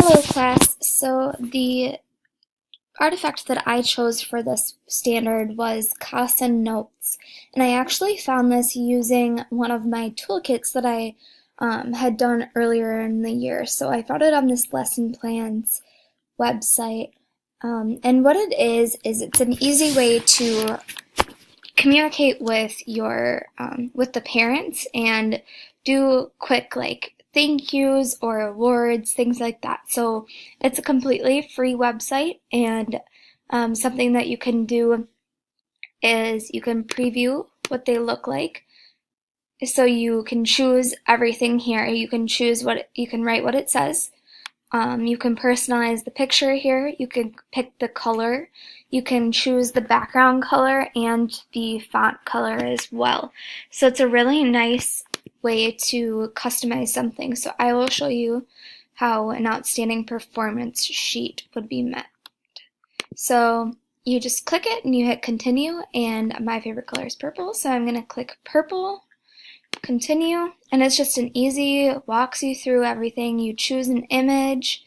Hello class, so the artifact that I chose for this standard was Casa Notes, and I actually found this using one of my toolkits that I had done earlier in the year. So I found it on this lesson plans website, and what it is it's an easy way to communicate with your with the parents and do quick like thank yous or awards, things like that. So it's a completely free website, and something that you can do is you can preview what they look like. So you can choose everything here. You can choose you can write what it says. You can personalize the picture here. You can pick the color. You can choose the background color and the font color as well. So it's a really nice way to customize something. So I will show you how an outstanding performance sheet would be met. So you just click it and you hit continue, and my favorite color is purple, so I'm going to click purple. Continue, and it's just an easy, walks you through everything. You choose an image.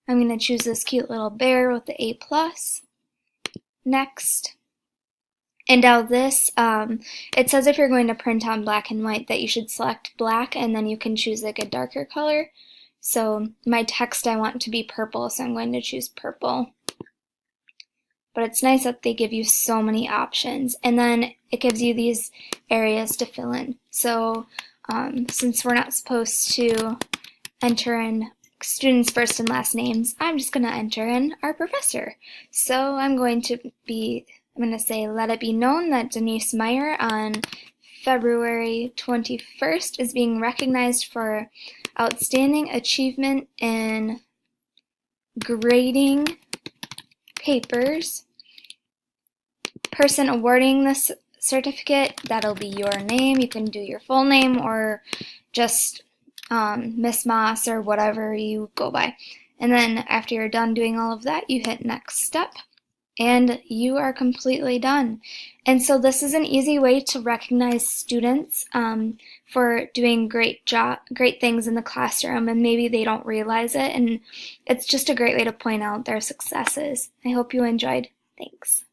I'm going to choose this cute little bear with the A+. Next. And now this, it says if you're going to print on black and white that you should select black, and then you can choose like a darker color. So my text I want to be purple, so I'm going to choose purple. But it's nice that they give you so many options, and then it gives you these areas to fill in. So since we're not supposed to enter in students' first and last names, I'm just going to enter in our professor. So I'm going to say, let it be known that Denise Meyer on February 21st is being recognized for outstanding achievement in grading papers. Person awarding this certificate, that'll be your name. You can do your full name or just Miss Moss or whatever you go by. And then after you're done doing all of that, you hit next step, and you are completely done. And so this is an easy way to recognize students for doing great things in the classroom, and maybe they don't realize it, and it's just a great way to point out their successes. I hope you enjoyed. Thanks.